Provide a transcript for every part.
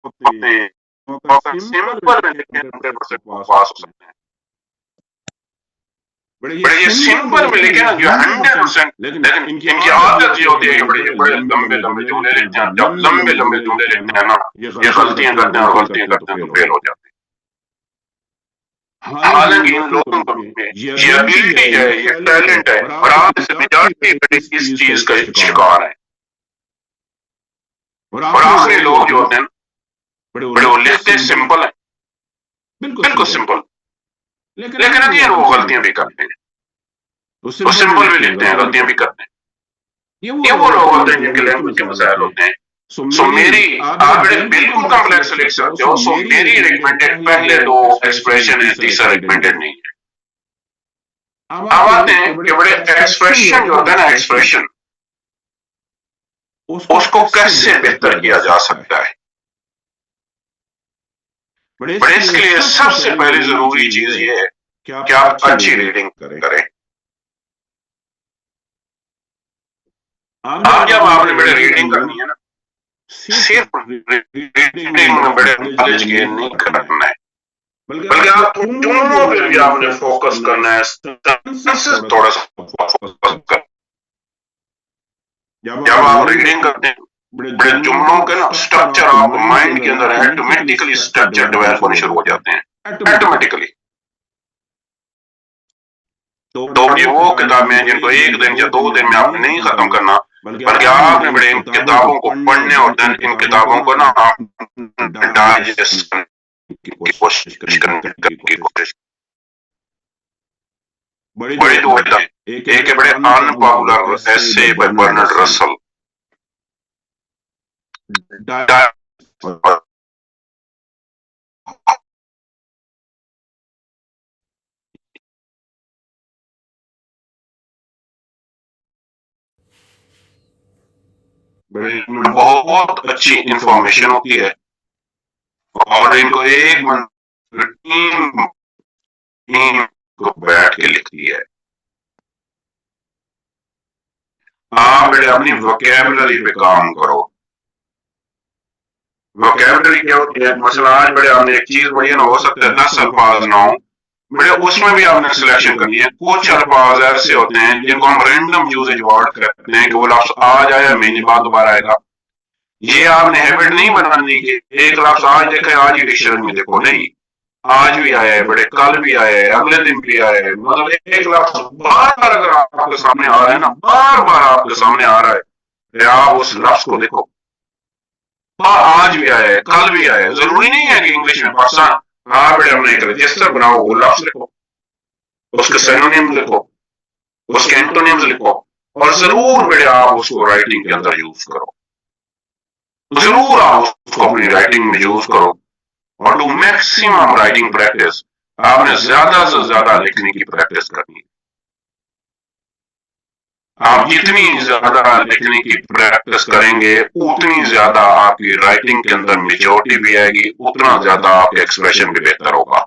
होते हैं, मौका सिंपल में लिखें 100% पास हो सकते हैं। बड़े ये सिंपल में लिखे ना जो 100%, लेकिन इनकी आदत ये होती है कि बड़े लंबे लंबे जुमले लिखते हैं। जब लंबे लंबे जुमले लिखते हैं ना, ये गलतियां करते हैं और गलतियां करते हैं तो फेल हो जाते हैं। हालांकि इन लोगों में ये एबिलिटी है, ये टैलेंट है, और आज से मेजॉरिटी इस चीज का शिकार है। और आखिरी लोग जो होते हैं बड़े वो लिखते सिंपल है, बिल्कुल सिंपल, लेकिन अगेन वो गलतियां भी करते हैं। वो सिंपल भी लिखते हैं, गलतियां भी करते हैं। ये वो लोग होते हैं जिनके लैंग्वेज के मसाइल होते हैं। सो मेरी आप बिल्कुल कॉम्प्लेक्स लिख सकते हो। सो मेरी रिकमेंडेड पहले दो एक्सप्रेशन है, तीसरा रिकमेंडेड नहीं है। अब आते हैं कि बड़े एक्सप्रेशन जो होता है ना, एक्सप्रेशन उसको कैसे बेहतर किया जा सकता है। बड़े इसके लिए सबसे पहले जरूरी चीज ये है कि आप अच्छी रीडिंग करें। आप जब आपने बड़े रीडिंग करनी है ना, सिर्फ रीडिंग में बड़े नॉलेज गेन नहीं करना है, बल्कि आप दोनों पे भी आपने फोकस करना है। थोड़ा सा फोकस कर। जब आप रीडिंग करते हैं बड़े जुमलों के ना स्ट्रक्चर आप माइंड के अंदर ऑटोमेटिकली स्ट्रक्चर डेवलप होने शुरू हो जाते हैं ऑटोमेटिकली। तो ये वो किताबें हैं जिनको एक दिन या 2 दिन में आपने नहीं खत्म करना, बल्कि आपने बड़े इन किताबों को पढ़ने और इन किताबों को ना डाइजेस्ट करने की कोशिश बड़ी दो एक बड़े अनपॉपुलर एसे बाय बर्नार्ड रसल। बहुत अच्छी इंफॉर्मेशन होती है और इनको एक टीम को बैठ के लिखती है। आप बड़े अपनी वोकैबुलरी पे काम करो। वोकैबुलरी क्या होती है? मसला आज बड़े आपने एक चीज पढ़ी है ना, हो सकता है 10 अल्फाज ना हो, बड़े उसमें भी आपने सिलेक्शन करनी है। कुछ अल्फाज ऐसे होते हैं जिनको हम रैंडम यूजेज वर्ड करते हैं कि वो लफ्ज आज आया महीने बाद दोबारा आएगा। ये आपने हैबिट नहीं बनानी कि एक लफ्ज आज देखे आज ही डिक्शनरी में देखो, नहीं, आज भी आया है, बड़े कल भी आया है, अगले दिन भी आया है। मतलब एक लफ्ज बार बार अगर आपके सामने आ रहा है ना, बार बार आपके सामने आ रहा है, आप उस लफ्ज को देखो। आज भी आया है, कल भी आया है। जरूरी नहीं है कि इंग्लिश में पाकिस्तान आप बड़े हमने एक रजिस्टर बनाओ, वो लफ्ज लिखो, उसके सिनोनिम्स लिखो, उसके एंटोनिम्स लिखो, और जरूर बड़े आप उसको राइटिंग के अंदर यूज करो। जरूर आप उसको अपनी राइटिंग में यूज करो। और टू मैक्सिमम राइटिंग प्रैक्टिस, आपने ज्यादा से ज्यादा लिखने की प्रैक्टिस करनी है। आप जितनी ज्यादा लिखने की प्रैक्टिस करेंगे उतनी ज्यादा आपकी राइटिंग के अंदर मेच्योरिटी भी आएगी, उतना ज्यादा आपका एक्सप्रेशन भी बेहतर होगा।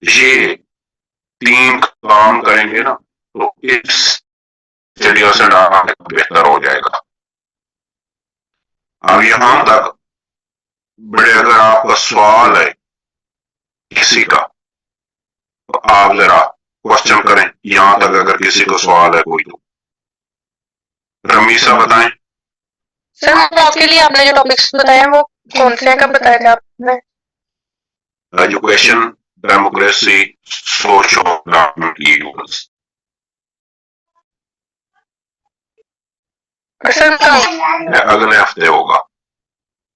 ये 3 काम करेंगे ना तो इस जरिए से बेहतर हो जाएगा। अब यहां तक बड़े अगर आपका सवाल है किसी का तो आप जरा क्वेश्चन करें। यहां तक अगर किसी को सवाल है कोई तो रमीसा बताएं। सर आपके लिए आपने जो टॉपिक्स बताए वो कौन से हैं, कब बताए थे आपने? Education, democracy, social equity. अगले हफ्ते होगा,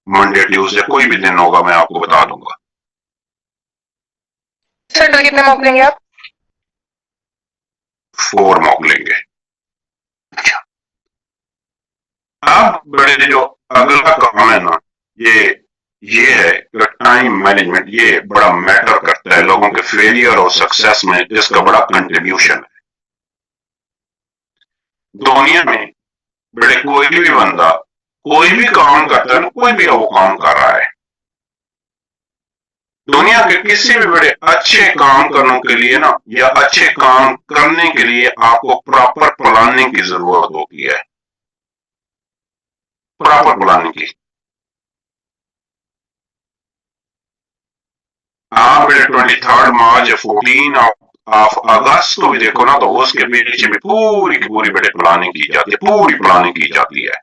मंडे ट्यूसडे कोई भी दिन होगा, मैं आपको बता दूंगा। सर कितने मॉक लेंगे आप? 4 मॉक लेंगे। अब बड़े जो अगला काम है ना, ये है कि टाइम मैनेजमेंट। ये बड़ा मैटर करता है लोगों के फेलियर और सक्सेस में, इसका बड़ा कंट्रीब्यूशन है। दुनिया में बड़े कोई भी बंदा कोई भी काम करता है ना, कोई भी वो काम कर रहा है, दुनिया के किसी भी बड़े अच्छे काम करने के लिए ना, या अच्छे काम करने के लिए आपको प्रॉपर प्लानिंग की जरूरत होती है। प्रॉपर प्लानिंग की। आप बेटे 23 मार्च या 14 ऑफ अगस्त को भी देखो ना, तो उसके पीछे भी पूरी की पूरी बेटे प्लानिंग की जाती है, पूरी प्लानिंग की जाती है।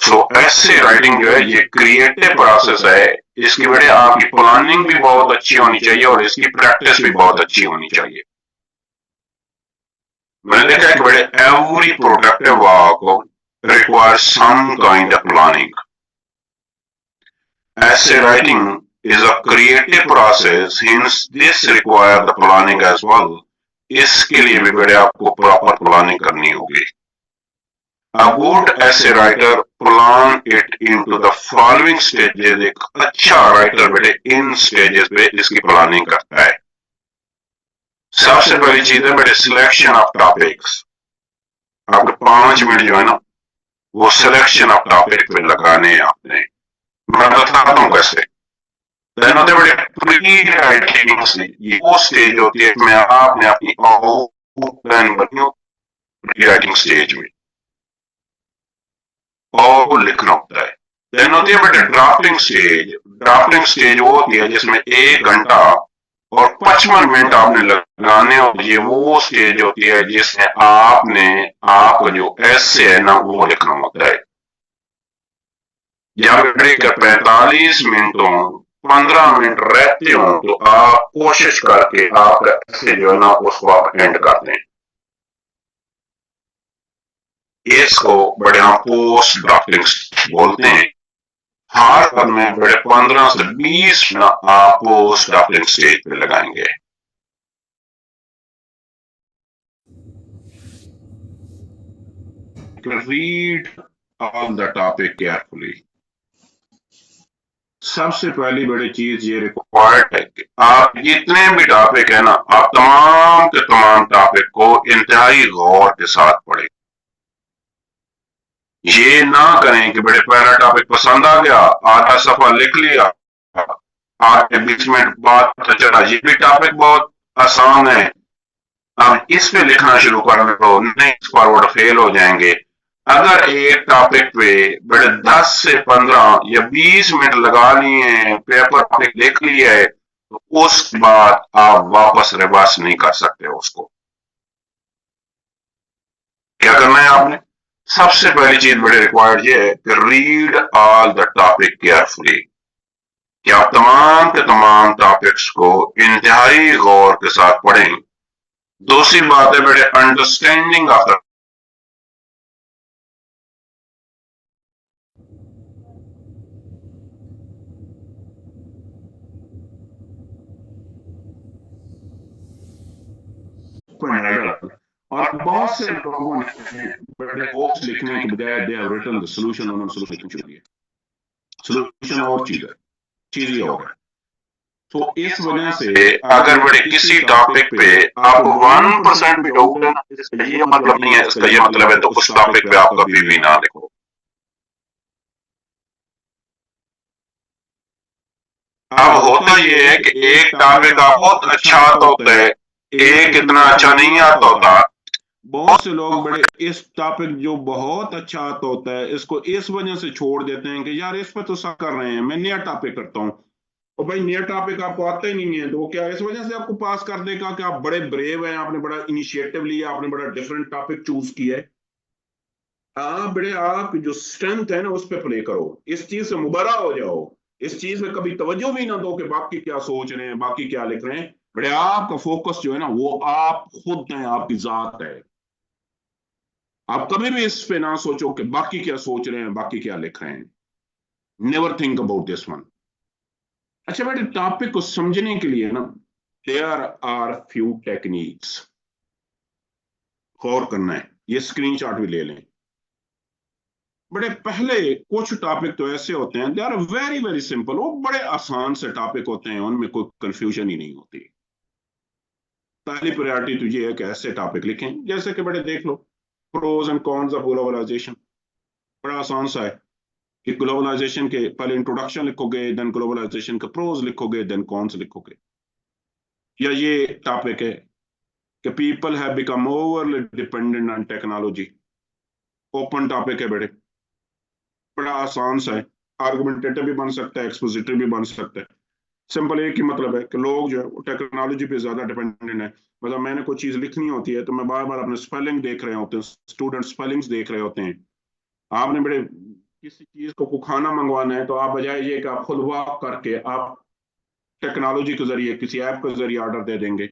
सो ऐसे राइटिंग जो है ये क्रिएटिव प्रोसेस है, इसकी बेटे आपकी प्लानिंग भी बहुत अच्छी होनी चाहिए और इसकी प्रैक्टिस भी बहुत अच्छी होनी चाहिए। मैंने देखा है कि बेटे every productive work requires some kind of planning. Essay writing is a creative process, hence this require the planning as well. इसके लिए भी बेटे आपको प्रॉपर प्लानिंग करनी होगी। A good essay writer plan it into the following stages। एक अच्छा writer बेटे इन स्टेजेस पे इसकी प्लानिंग करता है। सबसे पहली चीज है बेटे सिलेक्शन ऑफ टॉपिक्स। आपके 5 मिनट जो है ना वो सिलेक्शन ऑफ टॉपिक पे लगाने हैं आपने। मैं बताता हूँ कैसे। देन होते बड़े प्री राइटिंग स्टेज, ये वो स्टेज होती है इसमें आपने अपनी आउटलाइन बनी हो प्री राइटिंग स्टेज में और लिखना होता है। देन होती है बेटे ड्राफ्टिंग स्टेज। ड्राफ्टिंग स्टेज वो होती है जिसमें 1 घंटा और 55 मिनट आपने लगाने और ये वो स्टेज होती है जिसमें आपने आपका जो एसे है ना वो लिखना होता है। या बेटे 45 मिनटों 15 मिनट रहते हो तो आप कोशिश करके आपका ऐसे जो है ना उसको आप एंड कर दें। इसको बड़े हम पोस्ट ड्राफ्टिंग बोलते हैं। हर बार में बड़े 15 से 20 मिनट आप पोस्ट ड्राफ्टिंग स्टेज पे लगाएंगे। Read all the topic carefully. सबसे पहली बड़ी चीज ये रिक्वायर्ड है कि आप जितने भी टॉपिक है ना आप तमाम के तमाम टॉपिक को इंतहाई गौर के साथ पढ़ें। ये ना करें कि बड़े पहला टॉपिक पसंद आ गया आधा सफा लिख लिया, आगे 20 मिनट बाद पता चला ये भी टॉपिक बहुत आसान है, अब इस पे लिखना शुरू कर दो, नहीं इस पर वो फेल हो जाएंगे। अगर एक टॉपिक पे बड़े 10 से 15 या 20 मिनट लगा लिए हैं, पेपर पे लिख लिया है, तो उस बाद आप वापस रिवर्स नहीं कर सकते उसको। क्या करना है आपने? सबसे पहली चीज बड़े रिक्वायर्ड ये है कि read all the topic carefully, कि आप तमाम के तमाम टॉपिक्स को इंतहाई गौर के साथ पढ़ें। दूसरी बात है बेटे अंडरस्टैंडिंग ऑफ द और बहुत से लोगों ने बड़े बुक्स लिखने के बजाय they have written the solution, उन्होंने सॉल्यूशन लिखना शुरू किया। सॉल्यूशन और चीज है, चीज ये और है। तो इस वजह से अगर बड़े किसी टॉपिक पे आप 1% भी डाउट है ना, इसका ये मतलब नहीं है, इसका ये मतलब है तो उस टॉपिक पे आप कभी भी ना लिखो। अब होता ये है कि एक टॉपिक बहुत अच्छा आता होता है, एक इतना अच्छा नहीं आता होता। बहुत से लोग बड़े इस टॉपिक जो बहुत अच्छा आता होता है इसको इस वजह से छोड़ देते हैं कि यार इस पर तो सब कर रहे हैं, मैं नया टॉपिक करता हूँ। और भाई नया टॉपिक आपको आता ही नहीं है तो वो क्या इस वजह से आपको पास कर देगा कि आप बड़े ब्रेव हैं, आपने बड़ा इनिशिएटिव लिया, आपने बड़ा डिफरेंट टॉपिक चूज किया है। आप बड़े आप जो स्ट्रेंथ है ना उस पर प्ले करो, इस चीज से मुबरा हो जाओ, इस चीज में कभी तवज्जो भी ना दो कि बाकी क्या सोच रहे हैं, बाकी क्या लिख रहे हैं। बड़े आपका फोकस जो है ना वो आप खुद हैं, आपकी जात है। आप कभी भी इस पे ना सोचो कि बाकी क्या सोच रहे हैं, बाकी क्या लिख रहे हैं। Never think about this one. अच्छा बेटे टॉपिक को समझने के लिए ना देयर आर फ्यू टेक्निक्स, गौर करना है, ये स्क्रीनशॉट भी ले लें। बड़े पहले कुछ टॉपिक तो ऐसे होते हैं they are very very simple, वो बड़े आसान से टॉपिक होते हैं, उनमें कोई कंफ्यूजन ही नहीं होती। पहली प्रायोरिटी तो ये है कि ऐसे टॉपिक लिखें जैसे कि बड़े देख लो pros and cons of globalisation, बड़ा आसान सा है कि ग्लोबलाइजेशन के पहले इंट्रोडक्शन लिखोगे, देन ग्लोबलाइजेशन का प्रोज लिखोगे, देन कॉन्स लिखोगे। या ये टॉपिक है कि people have become overly dependent on technology, open topic है बेटे, बड़ा आसान सा है। आर्गुमेंटेटिव भी बन सकता है, एक्सपोजिटरी भी बन सकता है। सिंपल एक ही मतलब है कि लोग जो है वो टेक्नोलॉजी पे ज्यादा डिपेंडेंट है। मतलब मैंने कोई चीज लिखनी होती है तो मैं बार बार अपने स्पेलिंग देख रहे होते हैं, स्टूडेंट स्पेलिंग्स देख रहे होते हैं। आपने बड़े किसी चीज को खाना मंगवाना है तो आप बजाय ये कि आप खुद वॉक करके आप टेक्नोलॉजी के जरिए किसी ऐप के जरिए ऑर्डर दे देंगे।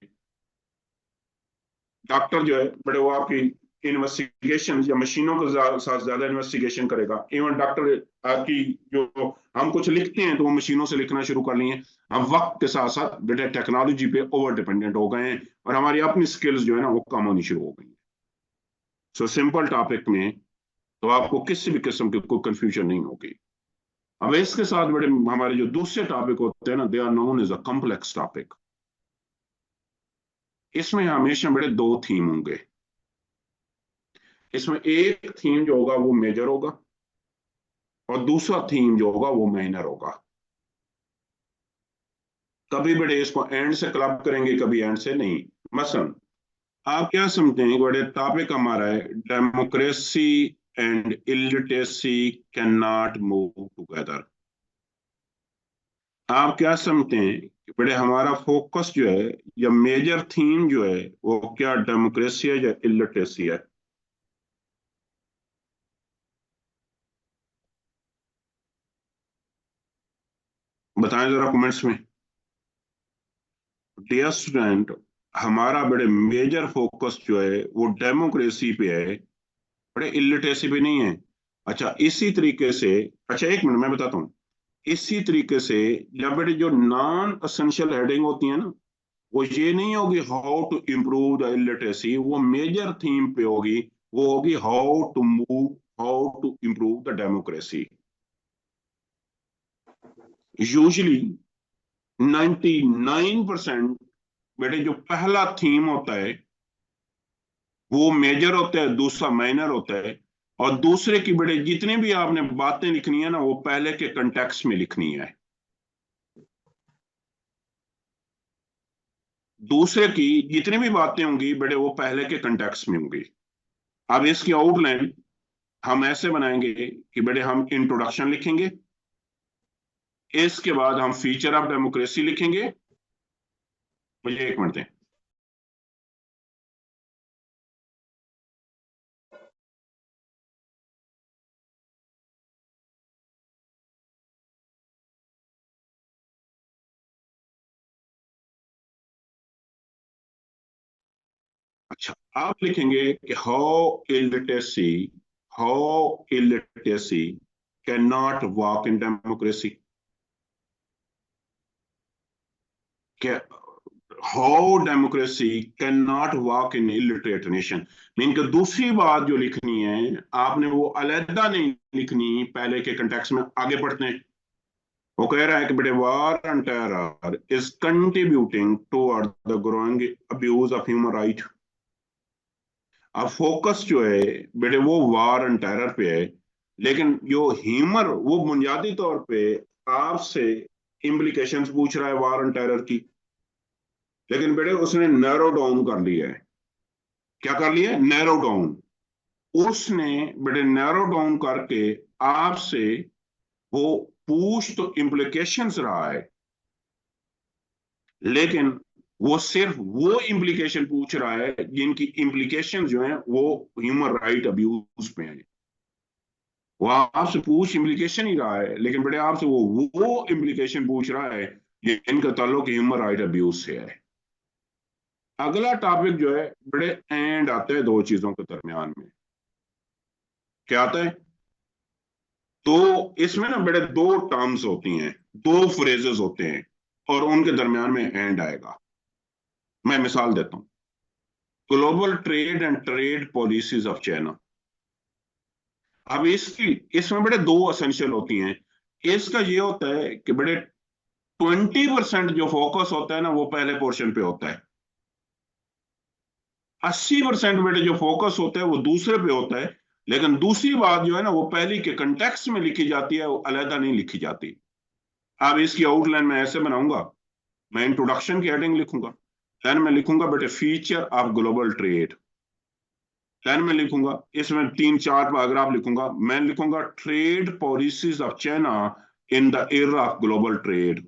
डॉक्टर जो है बड़े वो आपकी इन्वेस्टिगेशन या मशीनों के साथ ज्यादा इन्वेस्टिगेशन करेगा। इवन डॉक्टर आपकी जो हम कुछ लिखते हैं तो वो मशीनों से लिखना शुरू कर लिए। हम वक्त के साथ साथ बेटे टेक्नोलॉजी पे ओवर डिपेंडेंट हो गए हैं और हमारी अपनी स्किल्स जो है ना वो कम होनी शुरू हो गई। सो सिंपल टॉपिक में तो आपको किसी भी किस्म की कोई कंफ्यूजन नहीं होगी। अब इसके साथ बड़े हमारे जो दूसरे टॉपिक होते हैं ना, they are known as a complex topic. इसमें हमेशा बड़े दो थीम होंगे। इसमें एक थीम जो होगा वो मेजर होगा और दूसरा थीम जो होगा वो माइनर होगा। कभी बड़े इसको एंड से क्लब करेंगे, कभी एंड से नहीं। मसलन आप क्या समझते हैं, बड़े टॉपिक हमारा है democracy and illiteracy can not move together. आप क्या समझते हैं कि बड़े हमारा फोकस जो है या मेजर थीम जो है वो क्या डेमोक्रेसी है या इलिटरेसी है? बताएं जरा कमेंट्स में। डियर स्टूडेंट, हमारा बड़े मेजर फोकस जो है वो डेमोक्रेसी पे है, बड़े इलिटरेसी पे नहीं है। अच्छा इसी तरीके से, अच्छा एक मिनट मैं बताता हूँ। इसी तरीके से जब बड़े जो नॉन असेंशियल हेडिंग होती है ना, वो ये नहीं होगी how to improve the illiteracy, वो मेजर थीम पे होगी। वो होगी how to improve the democracy. Usually 99% बेटे जो पहला थीम होता है वो मेजर होता है, दूसरा माइनर होता है। और दूसरे की बेटे जितनी भी आपने बातें लिखनी है ना वो पहले के कंटेक्स्ट में लिखनी है। दूसरे की जितनी भी बातें होंगी बेटे वो पहले के कंटेक्स्ट में होंगी। अब इसकी आउटलाइन हम ऐसे बनाएंगे कि बेटे हम इंट्रोडक्शन लिखेंगे, इसके बाद हम फीचर ऑफ डेमोक्रेसी लिखेंगे। मुझे एक मिनट दें। अच्छा आप लिखेंगे कि how illiteracy can not walk in democracy. क्या how democracy can not walk in illiterate nation. Mean कि दूसरी बात जो लिखनी है आपने वो अलहदा नहीं लिखनी, पहले के कंटेक्स्ट में। आगे पढ़ते हैं। वो कह रहा है कि बेटे war and terror is contributing toward the growing abuse of human right. अब फोकस जो है बेटे वो वार एंड टेरर पे है, लेकिन जो ह्यूमर वो बुनियादी तौर पे आपसे इम्प्लीकेशंस पूछ रहा है वार एंड टेरर की। लेकिन बेटे उसने नैरो डाउन कर लिया है। क्या कर लिया है? Narrow down. उसने बेटे नैरो डाउन करके आपसे वो पूछ तो इम्प्लीकेशंस रहा है, लेकिन वो सिर्फ वो इम्प्लीकेशन पूछ रहा है जिनकी इम्प्लीकेशन जो है वो ह्यूमन राइट अब्यूज पे है। वो आपसे पूछ इम्प्लीकेशन ही रहा है, लेकिन बेटे आपसे वो इम्प्लीकेशन पूछ रहा है जिनका ताल्लुक ह्यूमन राइट अब्यूज से है। अगला टॉपिक जो है बड़े एंड आता है दो चीजों के दरमियान में। क्या आता है? तो इसमें ना बड़े दो टर्म्स होती हैं, दो फ्रेजेस होते हैं और उनके दरमियान में एंड आएगा। मैं मिसाल देता हूं। Global trade and trade policies of China. अब इसकी इसमें बड़े दो असेंशियल होती हैं। इसका ये होता है कि बड़े 20% जो फोकस होता है ना वो पहले पोर्शन पे होता है। 80% बेटे जो फोकस होता है वो दूसरे पे होता है। लेकिन दूसरी बात जो है ना वो पहली के कंटेक्स्ट में लिखी जाती है, वो अलहदा नहीं लिखी जाती। अब इसकी आउटलाइन मैं ऐसे बनाऊंगा। मैं इंट्रोडक्शन की हेडिंग लिखूंगा, देन मैं लिखूंगा बेटे फीचर ऑफ ग्लोबल ट्रेड, 10 में लिखूंगा, इसमें 3-4 पैराग्राफ लिखूंगा। मैं लिखूंगा trade policies of China in the era of global trade,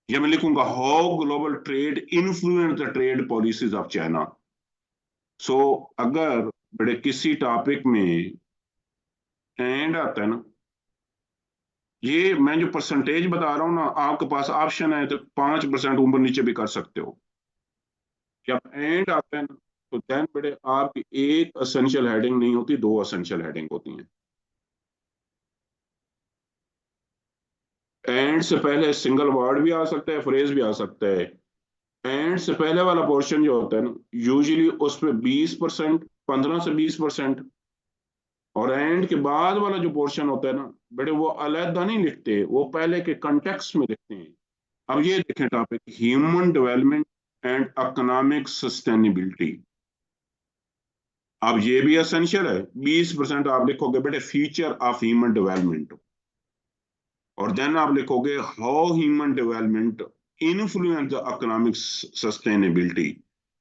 या मैं लिखूंगा how global trade influence the trade policies of China. So अगर बड़े किसी टॉपिक में एंड आता है ना, ये मैं जो परसेंटेज बता रहा हूं ना, आपके पास ऑप्शन है तो 5% ऊपर नीचे भी कर सकते हो। जब एंड आता है ना, तो देन बड़े आपकी एक असेंशियल हेडिंग नहीं होती, 2 असेंशियल हेडिंग होती हैं। एंड से पहले सिंगल वर्ड भी आ सकता है, फ्रेज भी आ सकता है। एंड से पहले वाला पोर्शन जो होता है ना, यूजुअली उस पर 20%, 15 से 20%, और एंड के बाद वाला जो पोर्शन होता है ना बेटे, वो अलहदा नहीं लिखते, वो पहले के कंटेक्स्ट में लिखते हैं। अब ये देखें topic, human development and economic sustainability. अब ये भी एसेंशियल है, 20% आप लिखोगे बेटे फीचर ऑफ ह्यूमन डेवलपमेंट, और देन आप लिखोगे how human development influence the economic sustainability,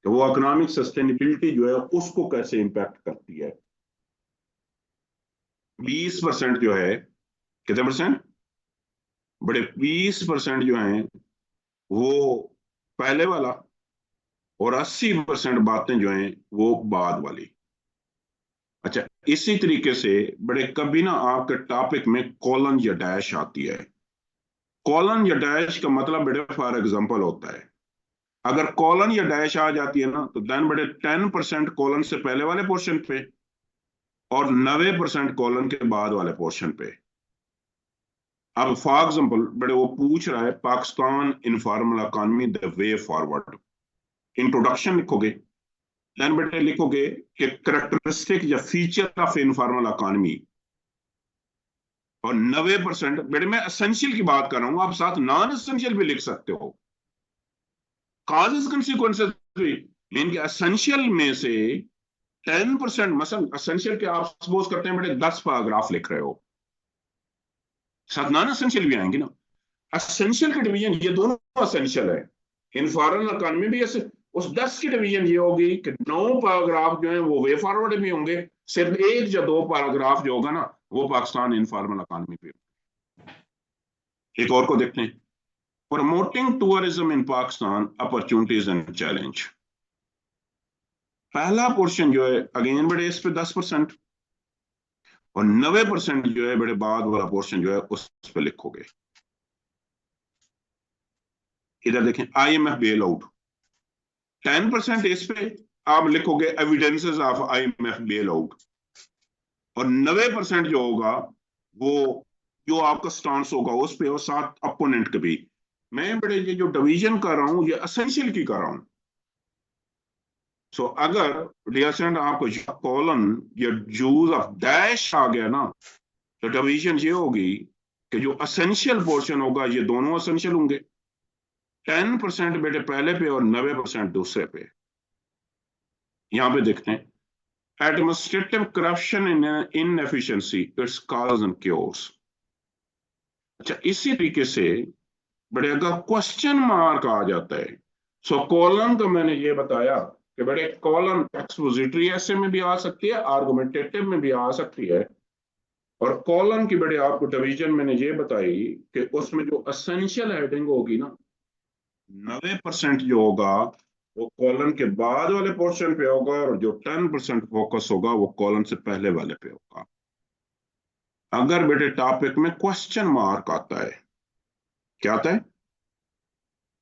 तो वो इकोनॉमिक सस्टेनेबिलिटी जो है उसको कैसे इंपैक्ट करती है। 20% जो है, कितने परसेंट बड़े, 20% जो है वो पहले वाला, और 80% बातें जो हैं वो बाद वाली। अच्छा, इसी तरीके से बड़े कभी ना आपके टॉपिक में कॉलन या डैश आती है। कॉलन या डैश का मतलब बड़े फॉर एग्जांपल होता है, अगर कॉलन या डैश आ जाती है ना, तो देन बड़े 10% कॉलन से पहले वाले पोर्शन पे और 90% कॉलन के बाद वाले पोर्शन पे। अब फॉर एग्जांपल बड़े वो पूछ रहा है Pakistan informal economy the way forward, introduction लिखोगे, देन बेटे लिखोगे कि करेक्टरिस्टिक या फीचर ऑफ इनफॉर्मल इकोनॉमी, और 90% बेटे मैं एसेंशियल की बात कर रहा हूं, आप साथ नॉन एसेंशियल भी लिख सकते हो, कॉजेस कंसिक्वेंसेस भी। इनके एसेंशियल में से 10%, मसलन एसेंशियल के आप सपोज करते हैं बेटे 10 पैराग्राफ लिख रहे हो, साथ नॉन एसेंशियल भी आएंगे ना। एसेंशियल की डिवीजन ये दोनों एसेंशियल है, इनफॉर्मल इकोनॉमी भी ऐसे। उस 10 की डिवीजन ये होगी कि 9 पैराग्राफ जो है वो वे फॉरवर्ड भी होंगे, सिर्फ 1 या 2 पैराग्राफ जो होगा ना वो पाकिस्तान इनफॉर्मल इकोनॉमी पे। एक और को देखते हैं, promoting tourism in Pakistan opportunities and challenge. पहला पोर्शन जो है अगेन बड़े इस पे 10%, और 90% जो है बड़े बाद वाला पोर्शन जो है उस पर लिखोगे। इधर देखें IMF बेल आउट, 10% इस पे आप लिखोगे evidences of IMF bail out, और 90% जो होगा वो जो आपका स्टांस होगा उस पे, और साथ अपोनेंट के भी। मैं बड़े ये जो डिवीजन कर रहा हूं ये एसेंशियल की कर रहा हूं। सो अगर डियर आपको कॉलन या जूज ऑफ डैश आ गया ना, तो डिवीजन ये होगी कि जो एसेंशियल पोर्शन होगा ये दोनों एसेंशियल होंगे, 10% बेटे पहले पे और 90% दूसरे पे। यहां पे देखते हैं administrative corruption in inefficiency its cause and cures. अच्छा, इसी तरीके से बड़े अगर क्वेश्चन मार्क आ जाता है, सो कॉलम तो मैंने ये बताया कि बड़े कॉलम एक्सपोजिटरी ऐसे में भी आ सकती है, आर्गुमेंटेटिव में भी आ सकती है, और कॉलम की बड़े आपको डिवीजन मैंने ये बताई कि उसमें जो एसेंशियल हेडिंग होगी ना, 90% जो होगा वो कॉलम के बाद वाले पोर्शन पे होगा, और जो 10% फोकस होगा वो कॉलम से पहले वाले पे होगा। अगर बेटे टॉपिक में क्वेश्चन मार्क आता है, क्या आता है,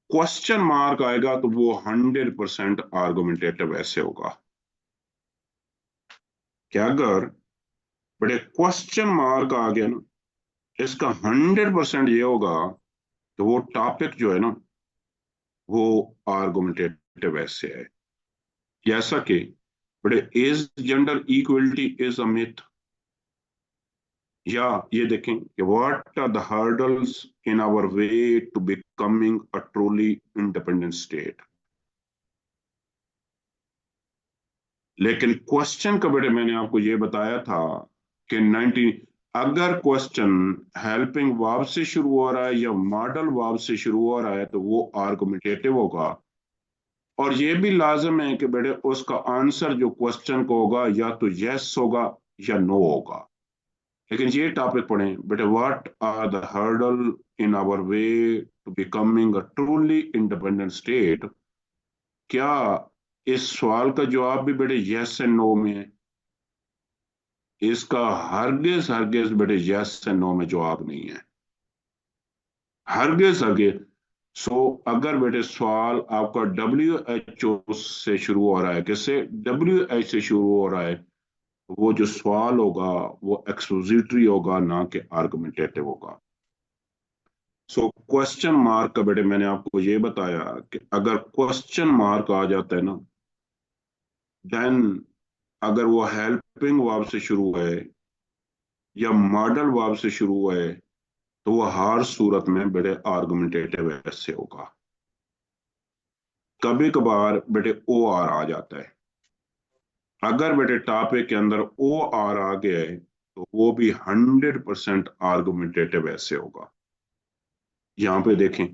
क्वेश्चन मार्क आएगा, तो वो 100% आर्गुमेंटेटिव ऐसे होगा। क्या अगर बड़े क्वेश्चन मार्क आ गया ना, इसका 100% ये होगा, तो वो टॉपिक जो है ना वो आर्गुमेंटेटिव ऐसे है। जैसा कि बड़े is gender equality is a myth, या ये देखें कि what are the hurdles in our way to becoming a truly independent state. लेकिन क्वेश्चन का बेटे मैंने आपको ये बताया था कि 90, अगर क्वेश्चन हेल्पिंग वर्ब से शुरू हो रहा है या मॉडल वर्ब से शुरू हो रहा है तो वो आर्गुमेंटेटिव होगा, और ये भी लाजम है कि बेटे उसका आंसर जो क्वेश्चन को होगा या तो यस होगा या नो होगा। लेकिन ये टॉपिक पढ़ें बेटे, what are the hurdle in our way to becoming a truly independent state. क्या इस सवाल का जवाब भी बेटे यस एंड नो में है? इसका हरगिज हरगिज बेटे यस एंड नो में जवाब नहीं है, हरगिज हरगिज। सो अगर बेटे सवाल आपका WHO से शुरू हो रहा है, किससे? WHO से शुरू हो रहा है, वो जो सवाल होगा वो एक्सपोजिटरी होगा, ना कि आर्गुमेंटेटिव होगा। सो क्वेश्चन मार्क का बेटे मैंने आपको ये बताया कि अगर क्वेश्चन मार्क आ जाता है ना, देन अगर वो हेल्पिंग वर्ब से शुरू है या मॉडल वर्ब से शुरू है, तो वो हर सूरत में बेटे आर्गुमेंटेटिव ऐसे होगा। कभी कभार बेटे ओ आर आ जाता है। अगर बेटे टॉपिक के अंदर ओ आर आ गया है तो वो भी 100% आर्गुमेंटेटिव ऐसे होगा। यहां पे देखें,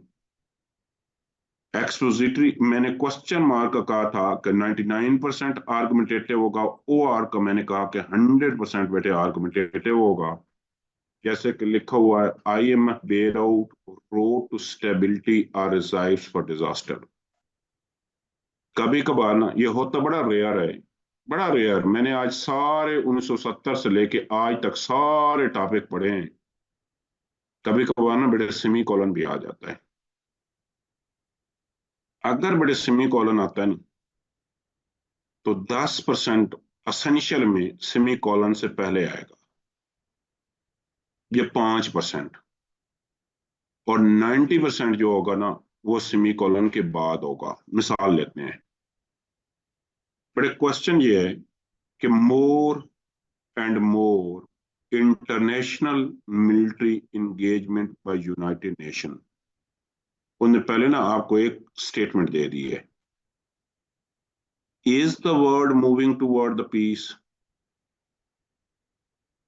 एक्सपोजिटरी मैंने क्वेश्चन मार्क का कहा था कि 99% आर्गुमेंटेटिव होगा, ओ आर का मैंने कहा कि 100% बेटे आर्गुमेंटेटिव होगा। जैसे कि लिखा हुआ है, IMF bail out, road to stability or reserves for disaster. कभी कभार ना ये होता बड़ा रेयर है, बड़ा रेयर। मैंने आज सारे 1970 से लेके आज तक सारे टॉपिक पढ़े हैं। कभी कभार ना बेटे सेमी कॉलन भी आ जाता है। अगर बेटे सेमी कॉलन आता है ना, तो 10% असेंशियल में सेमी कॉलन से पहले आएगा, ये 5%। और 90% जो होगा ना, वो सेमी कॉलन के बाद होगा। मिसाल लेते हैं, बड़े क्वेश्चन ये है कि more and more international military engagement by United Nation. उन्होंने पहले ना आपको एक स्टेटमेंट दे दी है, is the world moving toward the peace.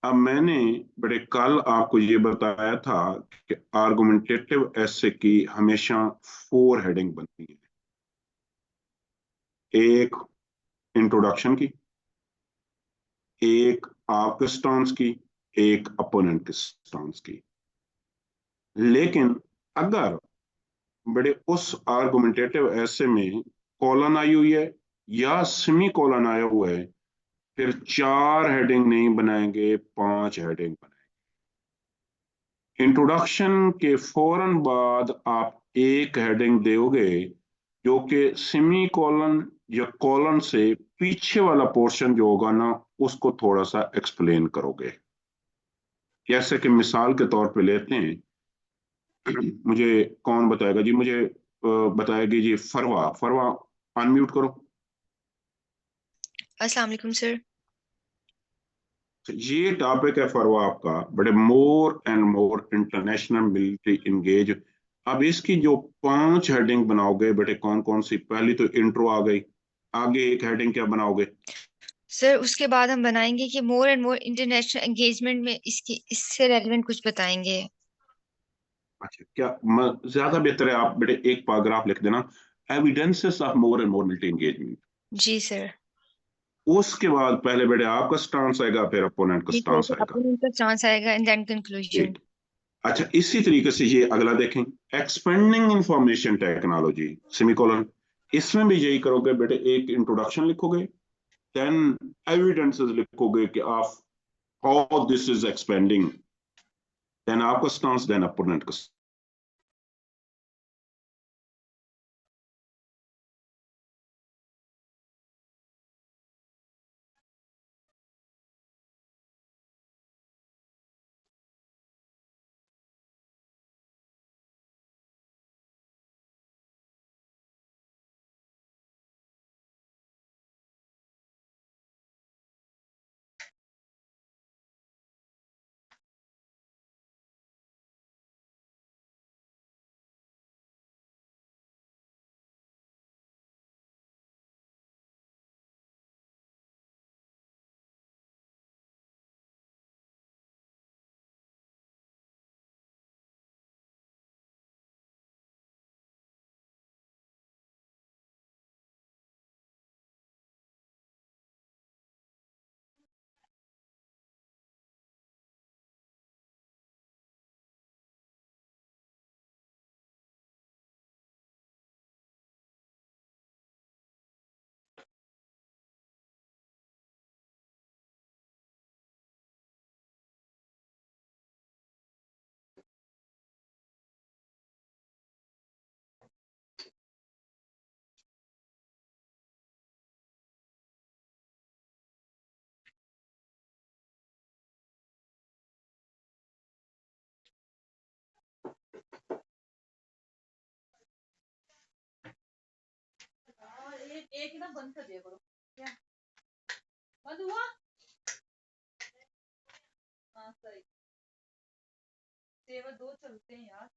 अब मैंने बड़े कल आपको ये बताया था कि आर्गुमेंटेटिव ऐसे की हमेशा 4 हेडिंग बनती है। एक इंट्रोडक्शन की, एक आपके स्टांस की, एक अपोनेंट के स्टांस की। लेकिन अगर बड़े उस आर्गुमेंटेटिव ऐसे में कॉलन आई हुई है या सेमी कॉलन आया हुआ है, फिर 4 हेडिंग नहीं बनाएंगे, 5 हेडिंग बनाएंगे। इंट्रोडक्शन के फौरन बाद आप एक हेडिंग दोगे जो कि सेमी कॉलन या कॉलन से पीछे वाला पोर्शन जो होगा ना, उसको थोड़ा सा एक्सप्लेन करोगे। जैसे कि मिसाल के तौर पे लेते हैं, मुझे कौन बताएगा जी? मुझे बताएगी जी फरवा। फरवा अनम्यूट करो। अस्सलाम वालेकुम सर। ये टॉपिक है फरवा आपका, बड़े मोर and more international military engage. अब इसकी जो 5 हेडिंग बनाओगे बेटे, कौन कौन सी? पहली तो इंट्रो आ गई, आगे एक हेडिंग क्या बनाओगे? सर उसके बाद हम बनाएंगे कि more and more international engagement में इसकी इससे रेलेवेंट कुछ बताएंगे। अच्छा, क्या ज्यादा बेहतर है आप बेटे एक पैराग्राफ लिख देना, evidences of more and more military engagement. जी सर। उसके बाद पहले बेटे आपका स्टांस आएगा, फिर अपोनेंट का जी सर, स्टांस फिर आएगा। अपोनेंट का चांस आएगा एंड देन कंक्लूजन। ठीक। अच्छा, इसी तरीके से ये अगला देखें, एक्सपेंडिंग इंफॉर्मेशन टेक्नोलॉजी सेमीकोलन। इसमें भी यही करोगे बेटे, एक इंट्रोडक्शन लिखोगे, देन एविडेंसेस लिखोगे कि आप how this is expanding, then आपका स्टांस, देन अपोनेंट का एक ही ना बंद कर दिया करो। क्या बंद हुआ? हाँ सही। सेवा दो चलते हैं यार।